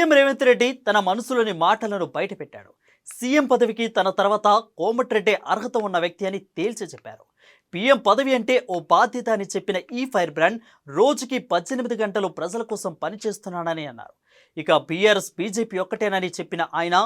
CM Revanth Reddy తన మనసులోని మాటలను బయటపెట్టాడు. సీఎం పదవికి తన తర్వాత కోమటిరెడ్డి అర్హత ఉన్న వ్యక్తి అని తేల్చి చెప్పారు. పీఎం పదవి అంటే ఓ బాధ్యత అని చెప్పిన ఈ ఫైర్ బ్రాండ్ రోజుకి 18 గంటలు ప్రజల కోసం పనిచేస్తున్నానని అన్నారు. ఇక బీఆర్ఎస్ బీజేపీ ఒక్కటేనని చెప్పిన ఆయన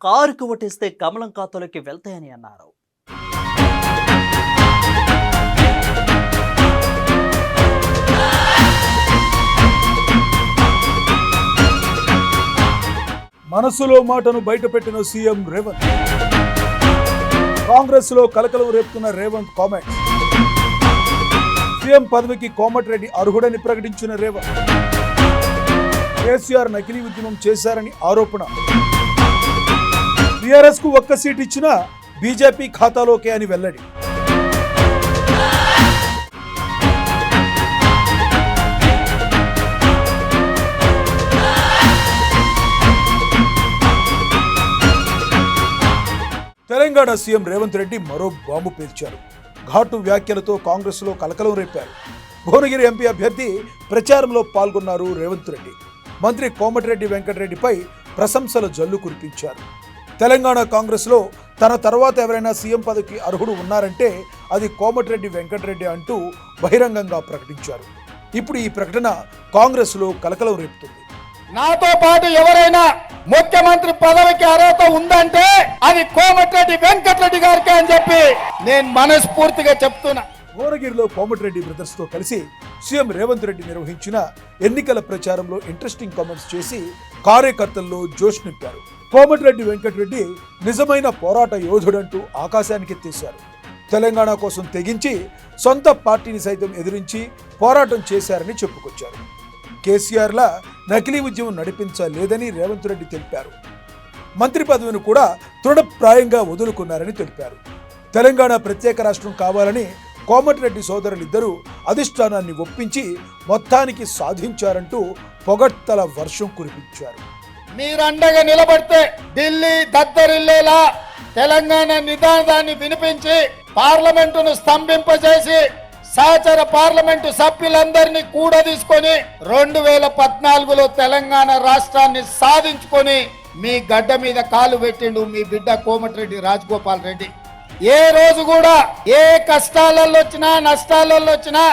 కారుకు ఓటేస్తే కమలం ఖాతాలోకి వెళ్తాయని అన్నారు. మనసులో మాటను బయటపెట్టిన సీఎం రేవంత్. కాంగ్రెస్ లో కలకలం రేపుతున్న రేవంత్ కామెంట్స్. సీఎం పదవికి కోమటిరెడ్డి అర్హుడని ప్రకటించిన రేవంత్. కేసీఆర్ నకిలీ ఉద్యమం చేశారని ఆరోపణ. బీఆర్ఎస్ కు ఒక్క సీట్ ఇచ్చినా బీజేపీ ఖాతాలోకే అని వెల్లడి. తెలంగాణ సీఎం రేవంత్ రెడ్డి మరో బాంబు పేల్చారు. ఘాటు వ్యాఖ్యలతో కాంగ్రెస్ లో కలకలం రేపారు. భువనగిరి ఎంపీ అభ్యర్థి ప్రచారంలో పాల్గొన్నారు రేవంత్ రెడ్డి. మంత్రి కోమటిరెడ్డి వెంకటరెడ్డిపై ప్రశంసల జల్లు కురిపించారు. తెలంగాణ కాంగ్రెస్ లో తన తర్వాత ఎవరైనా సీఎం పదవికి అర్హుడు ఉన్నారంటే అది కోమటిరెడ్డి వెంకటరెడ్డి అంటూ బహిరంగంగా ప్రకటించారు. ఇప్పుడు ఈ ప్రకటన కాంగ్రెస్ లో కలకలం రేపుతుంది. నాతో పాటు ఎవరైనా ముఖ్యమంత్రి పదవికి అర్హత ఉందంటే అది కోమటిరెడ్డి వెంకటరెడ్డి గారికి అని చెప్పి నేను మనస్ఫూర్తిగా చెప్తున్నా. భువనగిరిలో కోమటిరెడ్డి బ్రదర్స్ తో కలిసి సీఎం రేవంత్ రెడ్డి నిర్వహించిన ఎన్నికల ప్రచారంలో ఇంట్రెస్టింగ్ కామెంట్స్ చేసి కార్యకర్తల్లో జోష్ నింపారు. కోమటిరెడ్డి వెంకటరెడ్డి నిజమైన పోరాట యోధుడంటూ ఆకాశానికి ఎత్తేశారు. తెలంగాణ కోసం తెగించి సొంత పార్టీని సైతం ఎదిరించి పోరాటం చేశారని చెప్పుకొచ్చారు. కేసీఆర్లా నకిలీ ఉద్యమం నడిపించలేదని రేవంత్ రెడ్డి తెలిపారు. మంత్రి పదవిని కూడా తృణప్రాయంగా వదులుకున్నారని తెలిపారు. తెలంగాణ ప్రత్యేక రాష్ట్రం కావాలని కోమటిరెడ్డి సోదరులిద్దరూ అధిష్టానాన్ని ఒప్పించి మొత్తానికి సాధించారంటూ పొగడ్తల వర్షం కురిపించారు. మీరండగా నిలబడితే ఢిల్లీ దద్దరిల్లేలా తెలంగాణ నినాదాన్ని వినిపించి పార్లమెంటును స్తంభింపజేసి సహచర పార్లమెంటు సభ్యులందరినీ కూడా తీసుకొని 2014లో తెలంగాణ రాష్ట్రాన్ని సాధించుకొని మీ గడ్డ మీద కాలు పెట్టిండు మీ బిడ్డ కోమటిరెడ్డి రాజగోపాల్ రెడ్డి. ఏ రోజు కూడా ఏ కష్టాలలో వచ్చినా నష్టాలలో వచ్చినా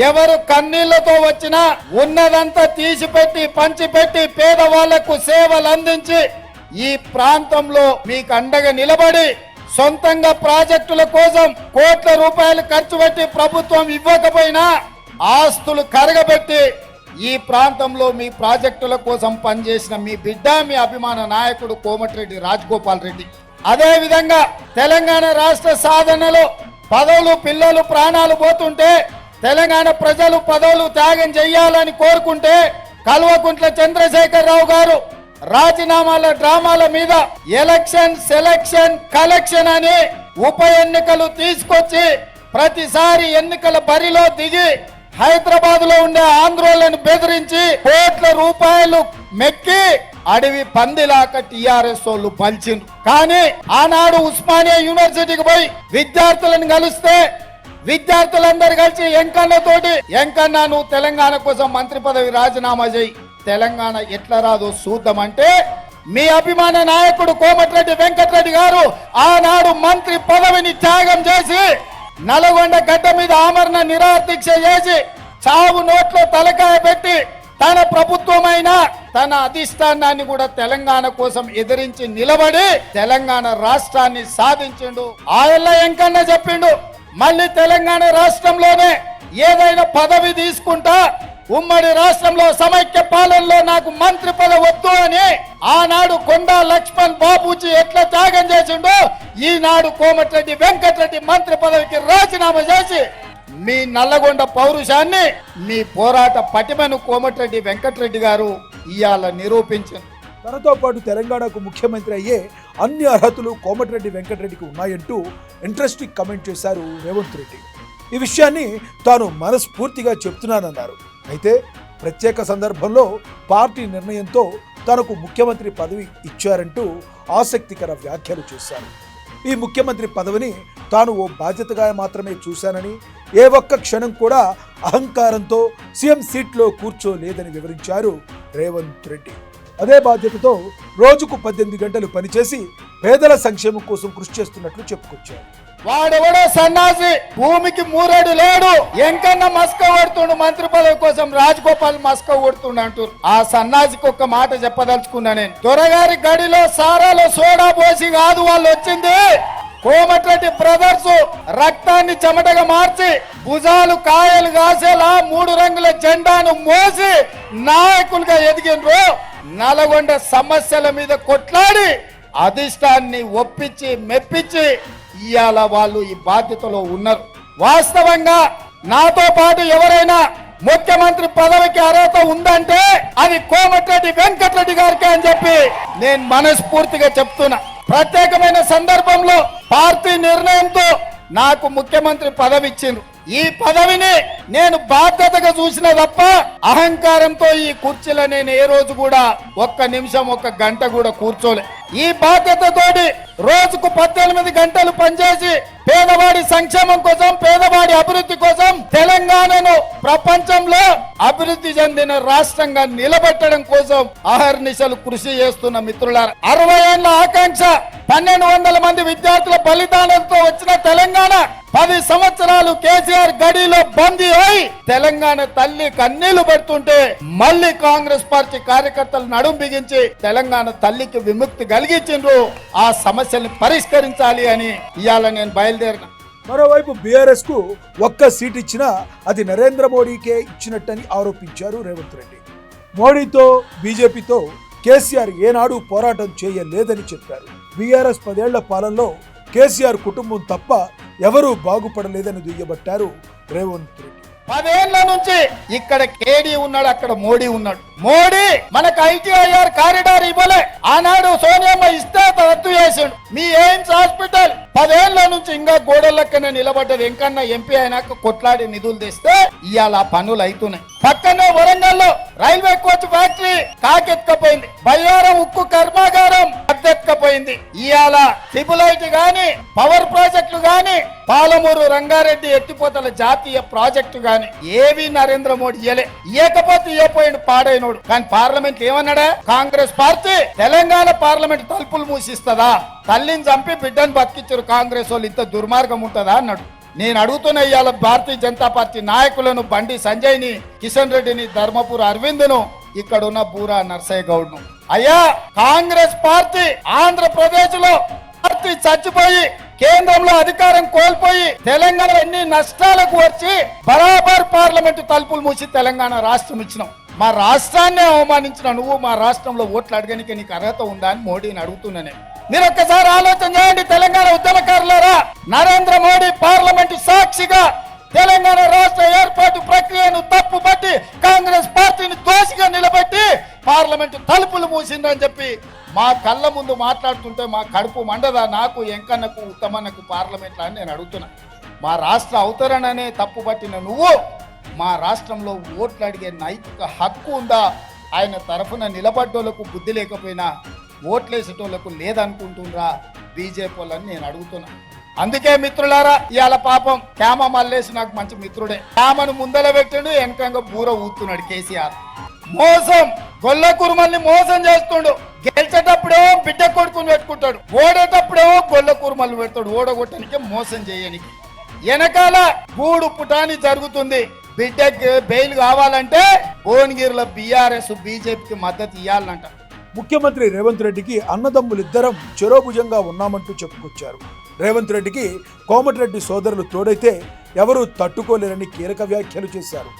ఎవరు కన్నీళ్లతో వచ్చినా ఉన్నదంతా తీసిపెట్టి పంచిపెట్టి పేదవాళ్లకు సేవలు అందించి ఈ ప్రాంతంలో మీకు అండగా నిలబడి సొంతంగా ప్రాజెక్టుల కోసం కోట్ల రూపాయలు ఖర్చు పెట్టి ప్రభుత్వం ఇవ్వకపోయినా ఆస్తులు కరగబెట్టి ఈ ప్రాంతంలో మీ ప్రాజెక్టుల కోసం పనిచేసిన మీ బిడ్డ మీ అభిమాన నాయకుడు కోమటిరెడ్డి రాజగోపాల్ రెడ్డి. అదే విధంగా తెలంగాణ రాష్ట్ర సాధనలో పదవులు పిల్లలు ప్రాణాలు పోతుంటే తెలంగాణ ప్రజలు పదవులు త్యాగం చేయాలని కోరుకుంటే కల్వకుంట్ల చంద్రశేఖర్ రావు గారు రాజీనామాల డ్రామాల మీద ఎలక్షన్ సెలక్షన్ కలెక్షన్ అని ఉప ఎన్నికలు తీసుకొచ్చి ప్రతిసారి ఎన్నికల బరిలో దిగి హైదరాబాద్ లో ఉండే ఆంధ్రోళ్లను బెదిరించి కోట్ల రూపాయలు మెక్కి అడవి పందిలాక టిఆర్ఎస్ వాళ్ళు పలిచిండ్రు. కానీ ఆనాడు ఉస్మానియా యూనివర్సిటీకి పోయి విద్యార్థులను కలిస్తే విద్యార్థులందరూ కలిసి ఎంకన్నతోటి ఎంకన్న నువ్వు తెలంగాణ కోసం మంత్రి పదవి రాజీనామా చేయి, తెలంగాణ ఎట్లా రాదో చూద్దామంటే మీ అభిమాన నాయకుడు కోమటిరెడ్డి వెంకటరెడ్డి గారు ఆనాడు మంత్రి పదవిని త్యాగం చేసి నల్గొండ గడ్డ మీద ఆమరణ నిరాదీక్ష చేసి చావు నోట్లో తలకాయ పెట్టి తన ప్రభుత్వమైన తన అధిష్టానాన్ని కూడా తెలంగాణ కోసం ఎదిరించి నిలబడి తెలంగాణ రాష్ట్రాన్ని సాధించిండు. ఆయల్ల ఎంకన్నా చెప్పిండు మళ్ళీ తెలంగాణ రాష్ట్రంలోనే ఏదైనా పదవి తీసుకుంటా ఉమ్మడి రాష్ట్రంలో సమైక్య పాలనలో నాకు మంత్రి పదవి వద్దు అని ఆనాడు కొండా లక్ష్మణ్ బాబూజీ ఎట్లా త్యాగం చేసిండో ఈనాడు కోమటిరెడ్డి వెంకటరెడ్డి మంత్రి పదవికి రాజీనామా చేసి మీ నల్లగొండ పౌరుషాన్ని మీ పోరాట పటిమను కోమటిరెడ్డి వెంకటరెడ్డి గారు ఇవాళ నిరూపించారు. తనతో పాటు తెలంగాణకు ముఖ్యమంత్రి అయ్యే అన్ని అర్హతలు కోమటిరెడ్డి వెంకటరెడ్డికి ఉన్నాయంటూ ఇంట్రెస్టింగ్ కమెంట్ చేశారు రేవంత్ రెడ్డి. ఈ విషయాన్ని తాను మనస్ఫూర్తిగా చెప్తున్నానన్నారు. అయితే ప్రత్యేక సందర్భంలో పార్టీ నిర్ణయంతో తనకు ముఖ్యమంత్రి పదవి ఇచ్చారంటూ ఆసక్తికర వ్యాఖ్యలు చేశారు. ఈ ముఖ్యమంత్రి పదవిని తాను ఓ బాధ్యతగా మాత్రమే చూశానని, ఏ ఒక్క క్షణం కూడా అహంకారంతో సీఎం సీట్లో కూర్చోలేదని వివరించారు రేవంత్ రెడ్డి. అదే బాధ్యతతో రోజుకు 18 గంటలు పనిచేసి పేదల సంక్షేమం కోసం కృషి చేస్తున్నట్లు చెప్పుకొచ్చారు. వాడెవడో సన్నాసి, భూమికి మూరేడు లేడు, ఎంకన్నా మస్క కొడుతుండు, మంత్రి పదవి కోసం రాజగోపాల్ మస్క కొడుతుండు అంటారు. ఆ సన్నాసికి ఒక్క మాట చెప్పదలుచుకున్నా నేను. దొరగారి గడిలో సారాలో సోడా పోసి కాదు వాళ్ళు వచ్చింది. కోమటిరెడ్డి బ్రదర్స్ రక్తాన్ని చెమటగా మార్చి భుజాలు కాయలు కాసేలా 3 రంగుల జెండాను మోసి నాయకులుగా ఎదిగినరు. నల్గొండ సమస్యల మీద కొట్లాడి అధిష్టాన్ని ఒప్పించి మెప్పించి ఇవాళ వాళ్ళు ఈ బాధ్యతలో ఉన్నారు. వాస్తవంగా నాతో పాటు ఎవరైనా ముఖ్యమంత్రి పదవికి అర్హత ఉందంటే అది కోమటిరెడ్డి వెంకటరెడ్డి గారికి అని చెప్పి నేను మనస్ఫూర్తిగా చెప్తున్నా. ప్రత్యేకమైన సందర్భంలో పార్టీ నిర్ణయంతో నాకు ముఖ్యమంత్రి పదవి ఇచ్చిండ్రు. ఈ పదవిని నేను బాధ్యతగా చూసిన తప్ప అహంకారంతో ఈ కుర్చీలో నేను ఏ రోజు కూడా ఒక్క నిమిషం 1 గంట కూడా కూర్చోలే. ఈ బాధ్యతతోటి రోజుకు 18 గంటలు పనిచేసి పేదవాడి సంక్షేమం కోసం, పేదవాడి అభివృద్ధి కోసం తెలంగాణను ప్రపంచంలో అభివృద్ధి చెందిన రాష్ట్రంగా నిలబెట్టడం కోసం అహర్నిశలు కృషి చేస్తున్న మిత్రులారా, 60 ఏళ్ల ఆకాంక్ష, 1200 మంది విద్యార్థుల బలిదానంతో వచ్చిన తెలంగాణ 10 సంవత్సరాలు కేసీఆర్ గడిలో బందీ అయి తెలంగాణ తల్లి కన్నీళ్లు పెడుతుంటే మళ్ళీ కాంగ్రెస్ పార్టీ కార్యకర్తలు నడుం బిగించి తెలంగాణ తల్లికి విముక్తి కలిగించిండ్రు. ఆ సమస్యల్ని పరిష్కరించాలి అని ఇవాళ నేను బయలుదేరిన. మరోవైపు బీఆర్ఎస్ కు ఒక్క సీట్ ఇచ్చినా అది నరేంద్ర మోడీకే ఇచ్చినట్టని ఆరోపించారు రేవంత్ రెడ్డి. మోడీతో బీజేపీతో కేసీఆర్ ఏనాడు పోరాటం చేయలేదని చెప్పారు. బీఆర్ఎస్ 10 ఏళ్ల పాలనలో కేసీఆర్ కుటుంబం తప్ప ఎవరూ బాగుపడలేదని దుయ్యబట్టారు రేవంత్ రెడ్డి. 10 ఏళ్ల నుంచి ఇక్కడ కేడీ ఉన్నాడు, అక్కడ మోడీ ఉన్నాడు. మోడీ మనకు ITIR కారిడార్ ఇవ్వలే, ఆనాడు సోనియమ్మ ఇస్తే రద్దు చేసిండు. మీ ఎయిమ్స్ హాస్పిటల్ 10 ఏళ్ల నుంచి ఇంకా గోడలక్కనే నిలబడ్డది. ఎంకన్నా ఎంపీ అయినాక కొట్లాడి నిధులు తెస్తే ఇవాళ పనులు అవుతున్నాయి. పక్కనే వరంగల్లో రైల్వే కోచ్ ఫ్యాక్టరీ కాకెత్తుకపోయింది, బయ్యారం ఉక్కు కర్మాగారం అద్దెక్కపోయింది. ఇవాళ సిబులైట్ గాని, పవర్ ప్రాజెక్టులు గాని, పాలమూరు రంగారెడ్డి ఎత్తిపోతల జాతీయ ప్రాజెక్టు గాని ఏవి నరేంద్ర మోడీ ఇయ్యలే. ఇయ్యకపోతే ఇయ్యపోయిండు, పాడైనోడు. కానీ పార్లమెంట్ ఏమన్నాడా? కాంగ్రెస్ పార్టీ తెలంగాణ పార్లమెంట్ తలుపులు మూసిస్తుందా? తల్లిని చంపి బిడ్డను బతికించారు కాంగ్రెస్ వాళ్ళు, ఇంత దుర్మార్గం ఉంటుందా అన్నాడు. నేను అడుగుతున్న ఇవాళ భారతీయ జనతా పార్టీ నాయకులను, బండి సంజయ్ని, కిషన్ రెడ్డిని, ధర్మపురి అరవింద్ను, ఇక్కడున్న బూరా నర్సయ్య గౌడ్ను, అయ్యా కాంగ్రెస్ పార్టీ ఆంధ్రప్రదేశ్ లో పార్టీ చచ్చిపోయి కేంద్రంలో అధికారం కోల్పోయి తెలంగాణ ఎన్ని నష్టాలకు వచ్చి బరాబర్ పార్లమెంటు తలుపులు మూసి తెలంగాణ రాష్ట్రం ఇచ్చినాం. మా రాష్ట్రాన్ని అవమానించిన నువ్వు మా రాష్ట్రంలో ఓట్లు అడగడానికి నీకు అర్హత ఉందా అని మోడీని అడుగుతున్నానే. మీరు ఒక్కసారి ఆలోచన చేయండి తెలంగాణ ఉద్యమకారులారా. నరేంద్ర మోడీ పార్లమెంటు సాక్షిగా తెలంగాణ రాష్ట్ర ఏర్పాటు ప్రక్రియను తప్పుపట్టి కాంగ్రెస్ పార్టీని దోషిగా నిలబెట్టి పార్లమెంటు తలుపులు మూసిందని చెప్పి మా కళ్ళ ముందు మాట్లాడుతుంటే మా కడుపు మండదా? నాకు, ఎంకన్నకు, ఉత్తమన్నకు పార్లమెంట్లో అని నేను అడుగుతున్నా. మా రాష్ట్ర అవతరణనే తప్పుపట్టిన నువ్వు మా రాష్ట్రంలో ఓట్లు అడిగే నైతిక హక్కు ఉందా? ఆయన తరఫున నిలబడ్డోళ్లకు బుద్ధి లేకపోయినా ఓట్లేసేటోళ్లకు లేదనుకుంటుండ్రా బీజేపీ వాళ్ళని నేను అడుగుతున్నా. అందుకే మిత్రులారా, ఇవాళ పాపం క్యామ మల్లేసి నాకు మంచి మిత్రుడే. క్యామను ముందల పెట్టాడు, వెనకంగా బూర ఊతున్నాడు కేసీఆర్. మోసం, గొల్ల కురుమల్ని మోసం చేస్తుండు. గెలిచేటప్పుడేమో బిడ్డ కొడుకుని పెట్టుకుంటాడు, ఓడేటప్పుడేమో గొల్ల కురుమల్ని పెడతాడు. ఓడగొట్టడానికి, మోసం చేయడానికి. వెనకాల గూడు పుటాని జరుగుతుంది. బిడ్డకి బెయిల్ కావాలంటే భువనగిరిలో బీఆర్ఎస్ బీజేపీకి మద్దతు ఇవ్వాలంట. ముఖ్యమంత్రి రేవంత్ రెడ్డికి అన్నదమ్ములిద్దరం చెరోభుజంగా ఉన్నామంటూ చెప్పుకొచ్చారు. రేవంత్ రెడ్డికి కోమటిరెడ్డి సోదరులు తోడైతే ఎవరూ తట్టుకోలేరని కీలక వ్యాఖ్యలు చేశారు.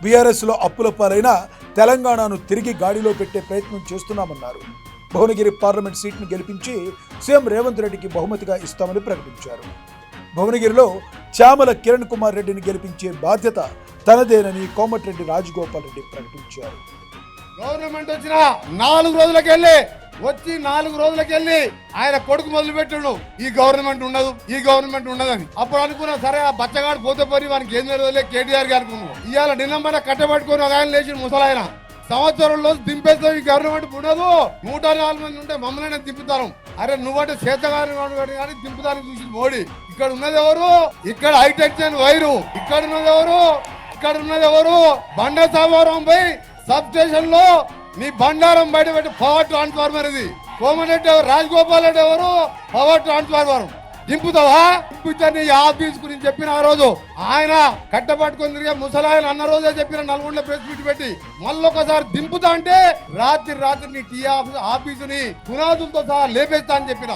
బీఆర్ఎస్లో అప్పుల పాలైన తెలంగాణను తిరిగి గాడిలో పెట్టే ప్రయత్నం చేస్తున్నామన్నారు. భువనగిరి పార్లమెంట్ సీట్ను గెలిపించి సీఎం రేవంత్ రెడ్డికి బహుమతిగా ఇస్తామని ప్రకటించారు. భువనగిరిలో చామల కిరణ్ కుమార్ రెడ్డిని గెలిపించే బాధ్యత తనదేనని కోమటిరెడ్డి రాజగోపాల్ రెడ్డి ప్రకటించారు. గవర్నమెంట్ వచ్చిన 4 రోజులకెళ్ళి వచ్చి 4 రోజులకెళ్ళి ఆయన కొడుకు మొదలు పెట్టాడు, ఈ గవర్నమెంట్ ఉండదు, ఈ గవర్నమెంట్ ఉండదని. అప్పుడు అనుకున్నా, సరే ఆ బచ్చగాడు పోతే పోయి వానికి ఏం తెలియదులే కేటీఆర్ గారికి అనుకున్నాం. ఇవాళ నిన్నమైన కట్టబెట్టుకుని ఒక ఆయన లేచి ముసలాయన సంవత్సరంలో దింపేస్తాం, ఈ గవర్నమెంట్ ఉండదు, 104 మంది ఉంటే మమ్మల్ని దింపుతారు. అరే నువ్వంటే చేతగాని కానీ దింపుతానికి చూసి మోడీ. ఇక్కడ ఉన్నది ఎవరు? ఇక్కడ హైటెన్షన్ వైరు. ఇక్కడ ఉన్నది ఎవరు? బండ సామవరం పోయి సబ్ స్టేషన్ లో నీ బండారం బయట పెట్టి పవర్ ట్రాన్స్ఫార్మర్ ఇది. కోమటిరెడ్డి ఎవరు, రాజగోపాల్ రెడ్డి ఎవరు, పవర్ ట్రాన్స్ఫార్మర్ దింపుతావా? దింపితే నీ ఆఫీస్ గురించి చెప్పిన ఆ రోజు ఆయన కట్టపట్టుకొని తిరిగే ముసలాయన అన్న రోజే చెప్పిన నల్గొండ ప్రెస్ మీట్ పెట్టి మళ్ళొకసారి దింపుతా అంటే రాత్రి నీ టీ ఆఫీసుని పునాదులతో సహా లేపేస్తా అని చెప్పిన.